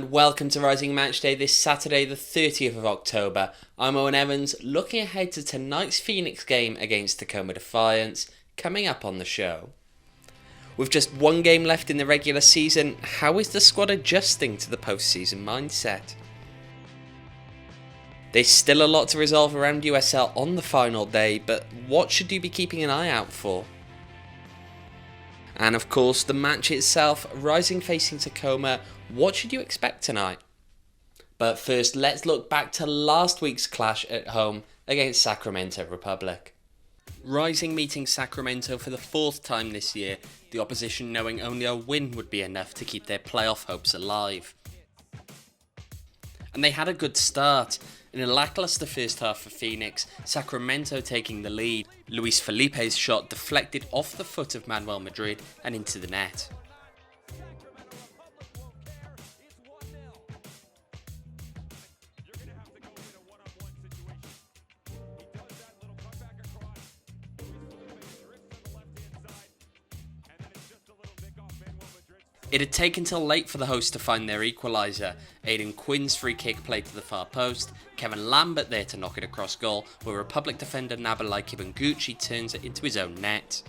and welcome to Rising Match Day this Saturday the 30th of October. I'm Owen Evans, looking ahead to tonight's Phoenix game against Tacoma Defiance, coming up on the show. With just one game left in the regular season, how is the squad adjusting to the postseason mindset? There's still a lot to resolve around USL on the final day, but what should you be keeping an eye out for? And of course, the match itself, Rising facing Tacoma, what should you expect tonight? But first, let's look back to last week's clash at home against Sacramento Republic. Rising meeting Sacramento for the fourth time this year, the opposition knowing only a win would be enough to keep their playoff hopes alive. And they had a good start. In a lackluster first half for Phoenix, Sacramento taking the lead. Luis Felipe's shot deflected off the foot of Manuel Madrid and into the net. It had taken till late for the hosts to find their equaliser. Aidan Quinn's free kick played to the far post, Kevin Lambert there to knock it across goal, where Republic defender Nabalai Kibanguchi turns it into his own net.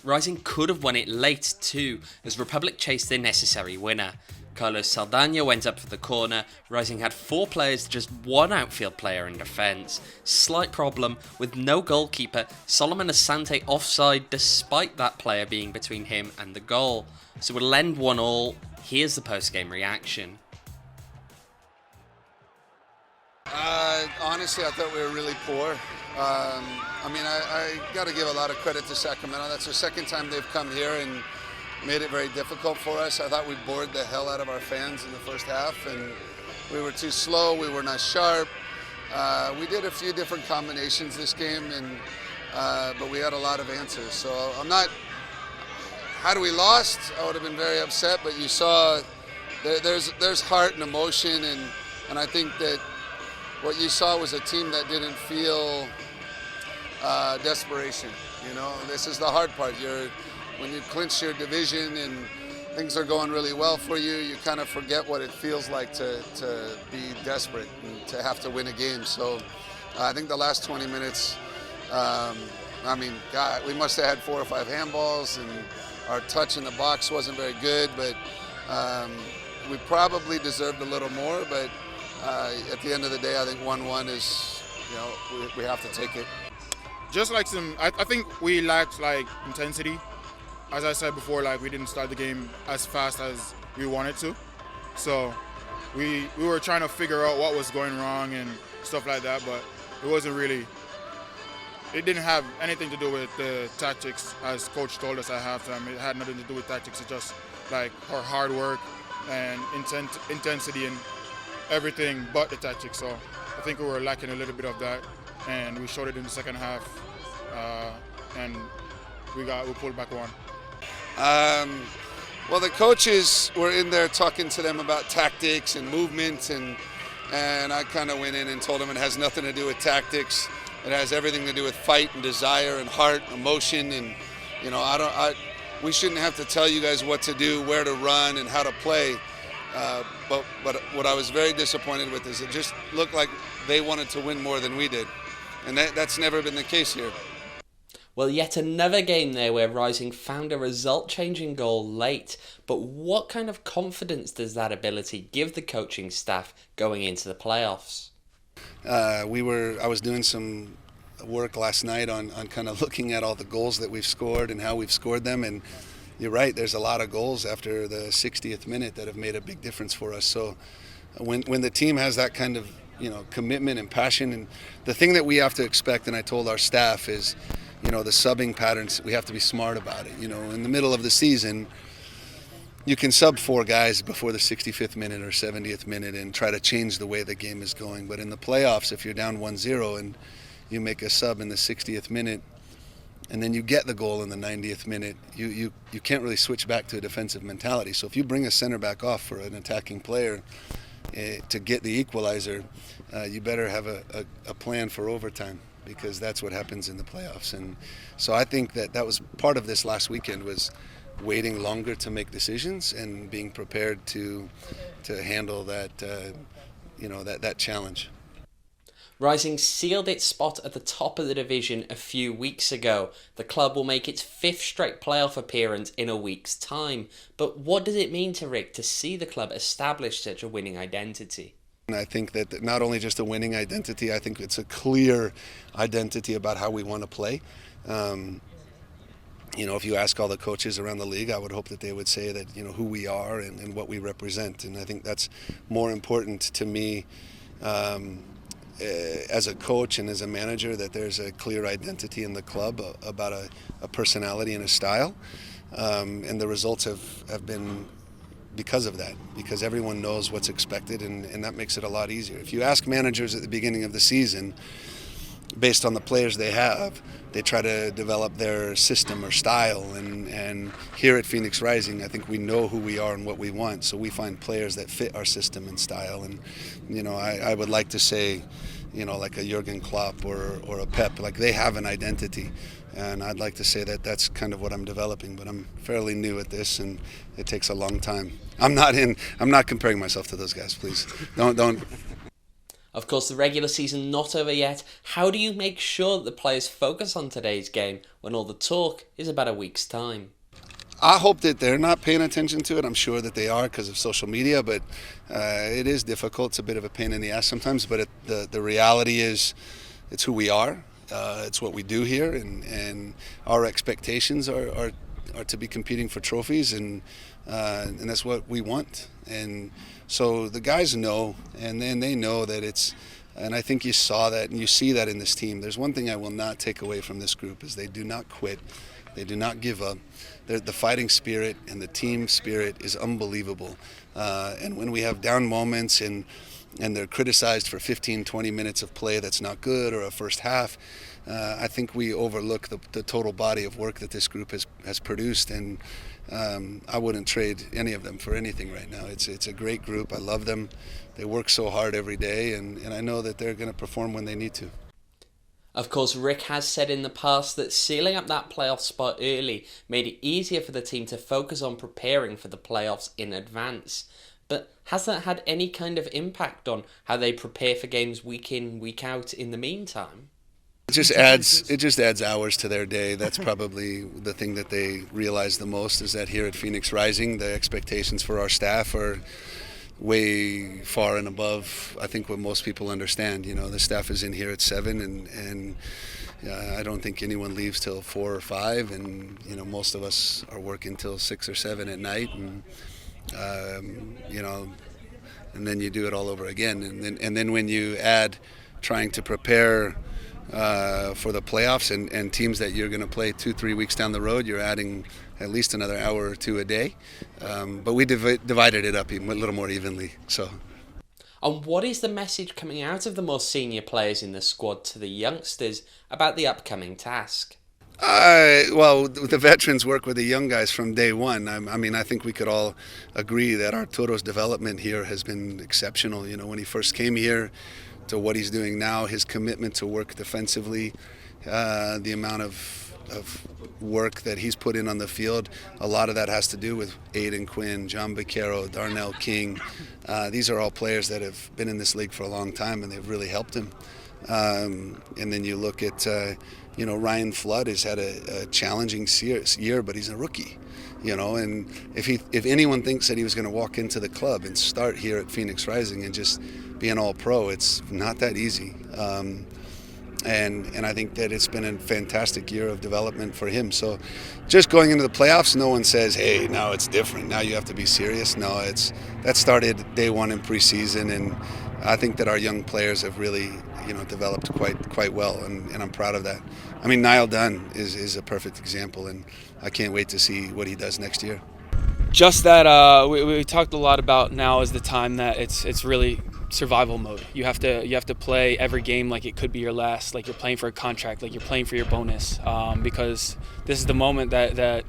Rising could have won it late too, as Republic chased their necessary winner. Carlos Saldana went up for the corner. Rising had four players to just one outfield player in defence. Slight problem, with no goalkeeper, Solomon Asante offside despite that player being between him and the goal. So it'll end 1-1. Here's the post-game reaction. Honestly, I thought we were really poor. I got to give a lot of credit to Sacramento. That's the second time they've come here and made it very difficult for us. I thought we bored the hell out of our fans in the first half, and we were too slow. We were not sharp. We did a few different combinations this game, but we had a lot of answers. So I'm not. Had we lost, I would have been very upset. But you saw there's heart and emotion, and I think that what you saw was a team that didn't feel desperation. You know, this is the hard part. When you clinch your division and things are going really well for you, you kind of forget what it feels like to be desperate and to have to win a game. So I think the last 20 minutes, God, we must have had 4 or 5 handballs, and our touch in the box wasn't very good, but we probably deserved a little more. But at the end of the day, I think 1-1 is, we have to take it. Just like I think we lacked intensity. As I said before, we didn't start the game as fast as we wanted to. So we were trying to figure out what was going wrong and stuff like that, but it didn't have anything to do with the tactics, as coach told us at halftime. It had nothing to do with tactics. It's just our hard work and intensity and everything but the tactics. So I think we were lacking a little bit of that, and we showed it in the second half, and we pulled back one. Well, the coaches were in there talking to them about tactics and movement, and I kind of went in and told them it has nothing to do with tactics. It has everything to do with fight and desire and heart, emotion, and we shouldn't have to tell you guys what to do, where to run, and how to play. But what I was very disappointed with is it just looked like they wanted to win more than we did, and that's never been the case here. Well, yet another game there where Rising found a result-changing goal late, but what kind of confidence does that ability give the coaching staff going into the playoffs? I was doing some work last night on kind of looking at all the goals that we've scored and how we've scored them, and you're right, there's a lot of goals after the 60th minute that have made a big difference for us. So when the team has that kind of commitment and passion, and the thing that we have to expect, and I told our staff, is the subbing patterns, we have to be smart about it. In the middle of the season, you can sub 4 guys before the 65th minute or 70th minute and try to change the way the game is going. But in the playoffs, if you're down 1-0 and you make a sub in the 60th minute, and then you get the goal in the 90th minute, you can't really switch back to a defensive mentality. So if you bring a center back off for an attacking player to get the equalizer, you better have a plan for overtime, because that's what happens in the playoffs. And so I think that was part of this last weekend, was waiting longer to make decisions and being prepared to handle that that challenge. Rising sealed its spot at the top of the division a few weeks ago. The club will make its 5th straight playoff appearance in a week's time. But what does it mean to Rick to see the club establish such a winning identity? And I think that not only just a winning identity, I think it's a clear identity about how we want to play. If you ask all the coaches around the league, I would hope that they would say that, who we are and what we represent. And I think that's more important to me as a coach and as a manager, that there's a clear identity in the club about a personality and a style. And the results have been because of that, because everyone knows what's expected, and that makes it a lot easier. If you ask managers at the beginning of the season, based on the players they have, they try to develop their system or style. And here at Phoenix Rising, I think we know who we are and what we want, so we find players that fit our system and style. And I would like to say, like a Jurgen Klopp or a Pep, like they have an identity. And I'd like to say that that's kind of what I'm developing, but I'm fairly new at this, and it takes a long time. I'm not comparing myself to those guys, please. Don't. Of course, the regular season not over yet. How do you make sure that the players focus on today's game when all the talk is about a week's time? I hope that they're not paying attention to it. I'm sure that they are because of social media, but it is difficult. It's a bit of a pain in the ass sometimes, but the reality is it's who we are. It's what we do here, and our expectations are to be competing for trophies, and that's what we want. And so the guys know, and then they know that it's, and I think you saw that and you see that in this team. There's one thing I will not take away from this group, is they do not quit. They do not give up. The fighting spirit and the team spirit is unbelievable. And when we have down moments and they're criticized for 15, 20 minutes of play that's not good, or a first half, I think we overlook the total body of work that this group has produced, and I wouldn't trade any of them for anything right now. It's a great group. I love them. They work so hard every day, and I know that they're going to perform when they need to. Of course, Rick has said in the past that sealing up that playoff spot early made it easier for the team to focus on preparing for the playoffs in advance. But has that had any kind of impact on how they prepare for games week in, week out in the meantime? It just adds hours to their day. That's probably the thing that they realize the most, is that here at Phoenix Rising, the expectations for our staff are way far and above, I think, what most people understand. The staff is in here at 7, and I don't think anyone leaves till 4 or 5, and most of us are working till 6 or 7 at night, and and then you do it all over again, and then when you add trying to prepare for the playoffs and teams that you're going to play 2-3 weeks down the road, you're adding at least another hour or two a day. But we divided it up a little more evenly. So. And what is the message coming out of the more senior players in the squad to the youngsters about the upcoming task? Well, the veterans work with the young guys from day one. I think we could all agree that Arturo's development here has been exceptional. When he first came here to what he's doing now, his commitment to work defensively, the amount of work that he's put in on the field, a lot of that has to do with Aiden Quinn, John Baquero, Darnell King. These are all players that have been in this league for a long time, and they've really helped him. And then you look at, Ryan Flood has had a challenging year, but he's a rookie. And if anyone thinks that he was going to walk into the club and start here at Phoenix Rising and just be an all-pro, it's not that easy. And I think that it's been a fantastic year of development for him. So just going into the playoffs, no one says, hey, now it's different. Now you have to be serious. No, that started day one in preseason, and I think that our young players have really developed quite well, and I'm proud of that. Niall Dunn is a perfect example, and I can't wait to see what he does next year. Just that we talked a lot about now is the time that it's really survival mode. You have to play every game like it could be your last, like you're playing for a contract, like you're playing for your bonus, because this is the moment that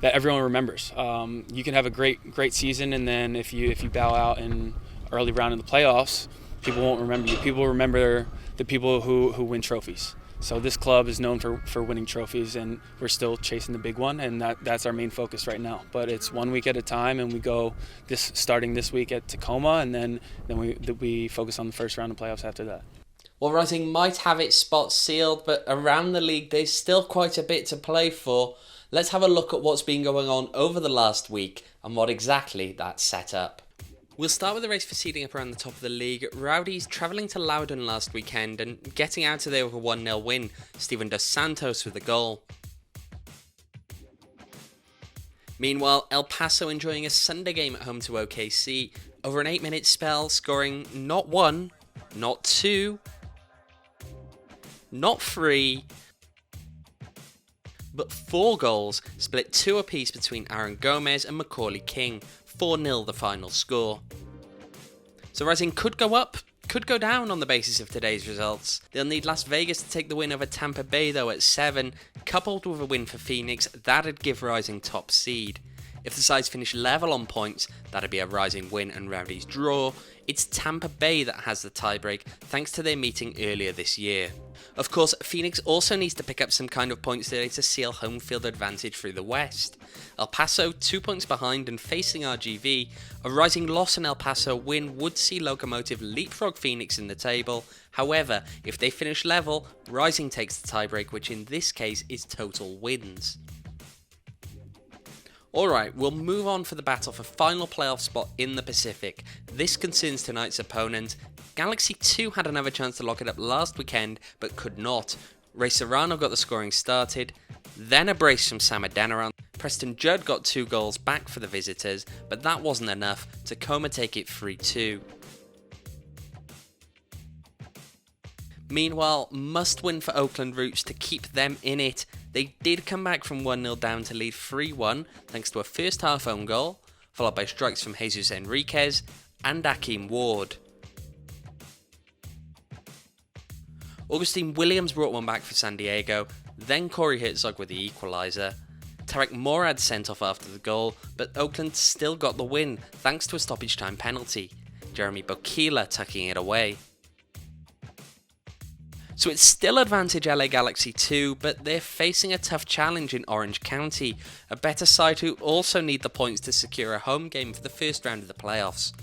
everyone remembers. You can have a great season, and then if you bow out in early round in the playoffs, people won't remember you. People remember the people who win trophies. So this club is known for winning trophies, and we're still chasing the big one, and that's our main focus right now. But it's 1 week at a time, and we go starting this week at Tacoma, and then we focus on the first round of playoffs after that. Well, Rising might have its spot sealed, but around the league there's still quite a bit to play for. Let's have a look at what's been going on over the last week and what exactly that's set up. We'll start with the race for seeding up around the top of the league. Rowdies travelling to Loudon last weekend and getting out of there with a 1-0 win. Steven Dos Santos with the goal. Meanwhile, El Paso enjoying a Sunday game at home to OKC. Over an 8-minute spell, scoring not 1, not 2, not 3, but 4 goals, split 2 apiece between Aaron Gomez and Macaulay King. 4-0 the final score. So Rising could go up, could go down on the basis of today's results. They'll need Las Vegas to take the win over Tampa Bay though at 7, coupled with a win for Phoenix, that'd give Rising top seed. If the sides finish level on points, that'd be a Rising win and Rowdies draw. It's Tampa Bay that has the tiebreak thanks to their meeting earlier this year. Of course, Phoenix also needs to pick up some kind of points today to seal home field advantage through the West. El Paso 2 points behind and facing RGV. A Rising loss and El Paso win would see Locomotive leapfrog Phoenix in the table. However, if they finish level, Rising takes the tiebreak, which in this case is total wins. Alright, we'll move on for the battle for final playoff spot in the Pacific. This concerns tonight's opponent. Galaxy 2 had another chance to lock it up last weekend, but could not. Ray Serrano got the scoring started, then a brace from Sam Adeniran. Preston Judd got 2 goals back for the visitors, but that wasn't enough. Tacoma take it 3-2. Meanwhile, must win for Oakland Roots to keep them in it. They did come back from 1-0 down to lead 3-1 thanks to a first half own goal, followed by strikes from Jesus Enriquez and Akeem Ward. Augustine Williams brought one back for San Diego, then Corey Herzog with the equaliser. Tarek Morad sent off after the goal, but Oakland still got the win thanks to a stoppage time penalty. Jeremy Bokila tucking it away. So it's still advantage LA Galaxy 2, but they're facing a tough challenge in Orange County, a better side who also need the points to secure a home game for the first round of the playoffs.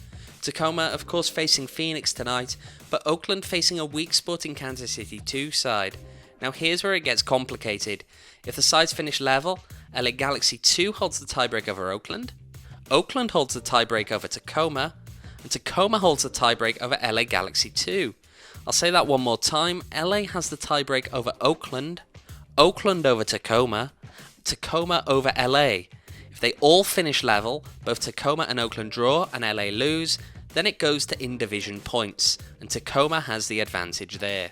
Tacoma, of course, facing Phoenix tonight, but Oakland facing a weak Sporting Kansas City 2 side. Now here's where it gets complicated. If the sides finish level, LA Galaxy 2 holds the tiebreak over Oakland, Oakland holds the tiebreak over Tacoma, and Tacoma holds the tiebreak over LA Galaxy 2. I'll say that one more time. LA has the tiebreak over Oakland, Oakland over Tacoma, Tacoma over LA. If they all finish level, both Tacoma and Oakland draw and LA lose, then it goes to in-division points, and Tacoma has the advantage there.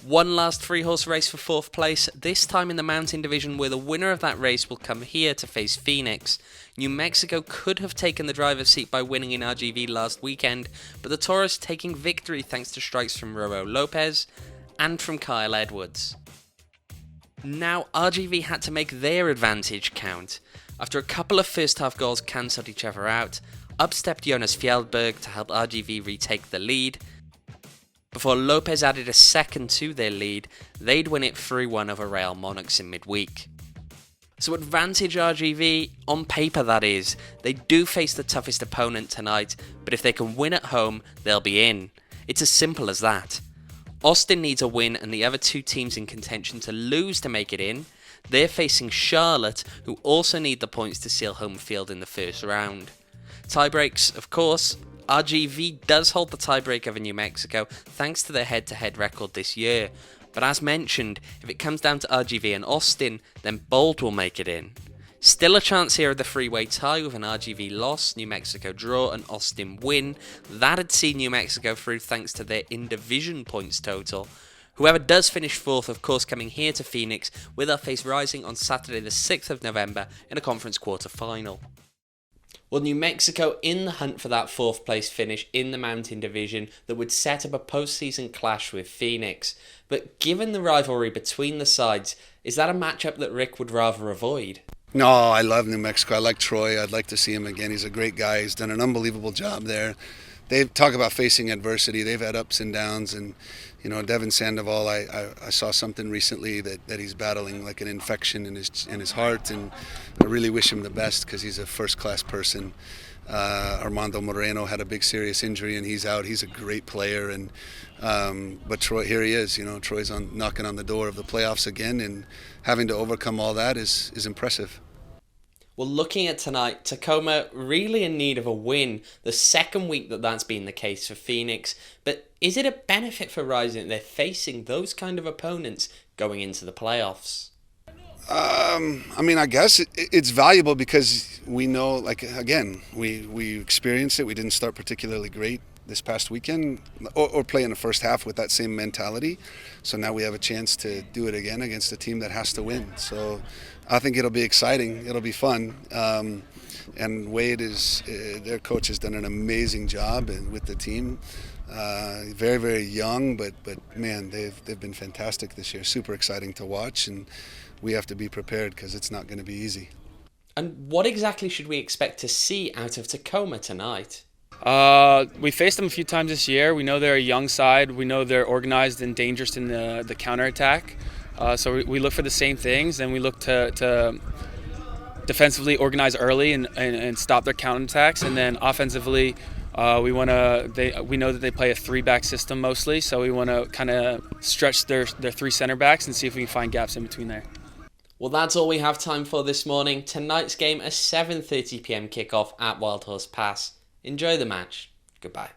One last 3-horse race for 4th place, this time in the Mountain Division, where the winner of that race will come here to face Phoenix. New Mexico could have taken the driver's seat by winning in RGV last weekend, but the Toros taking victory thanks to strikes from Roro Lopez and from Kyle Edwards. Now RGV had to make their advantage count. After a couple of first half goals cancelled each other out, up stepped Jonas Fjällberg to help RGV retake the lead. Before Lopez added a second to their lead, they'd win it 3-1 over Real Monarchs in midweek. So advantage RGV, on paper that is. They do face the toughest opponent tonight, but if they can win at home, they'll be in. It's as simple as that. Austin needs a win and the other 2 teams in contention to lose to make it in. They're facing Charlotte, who also need the points to seal home field in the first round. Tiebreaks, of course. RGV does hold the tiebreak over New Mexico thanks to their head-to-head record this year, but as mentioned, if it comes down to RGV and Austin, then Bold will make it in. Still a chance here of the freeway tie with an RGV loss, New Mexico draw and Austin win. That'd see New Mexico through thanks to their in-division points total. Whoever does finish 4th, of course, coming here to Phoenix, with our face Rising on Saturday the 6th of November in a conference quarter-final. Well, New Mexico in the hunt for that 4th place finish in the Mountain Division that would set up a postseason clash with Phoenix. But given the rivalry between the sides, is that a matchup that Rick would rather avoid? No, I love New Mexico. I like Troy. I'd like to see him again. He's a great guy. He's done an unbelievable job there. They talk about facing adversity. They've had ups and downs, and Devin Sandoval. I saw something recently that he's battling like an infection in his heart, and I really wish him the best because he's a first-class person. Armando Moreno had a big serious injury and he's out. He's a great player, and but Troy, here he is. Troy's knocking on the door of the playoffs again, and having to overcome all that is impressive. Well, looking at tonight, Tacoma really in need of a win. The second week that's been the case for Phoenix. But is it a benefit for Rising that they're facing those kind of opponents going into the playoffs? I guess it's valuable because we know, again, we experienced it. We didn't start particularly great this past weekend or play in the first half with that same mentality. So now we have a chance to do it again against a team that has to win. So I think it'll be exciting. It'll be fun. And Wade their coach has done an amazing job with the team. Very, very young, but man, they've been fantastic this year. Super exciting to watch, and we have to be prepared because it's not going to be easy. And what exactly should we expect to see out of Tacoma tonight? We faced them a few times this year. We know they're a young side. We know they're organized and dangerous in the counterattack. So we look for the same things, and we look to defensively organize early and stop their counterattacks, and then offensively. We know that they play a 3-back system mostly, so we want to kind of stretch their 3 center backs and see if we can find gaps in between there. Well, that's all we have time for this morning. Tonight's game, a 7:30 p.m. kickoff at Wild Horse Pass. Enjoy the match. Goodbye.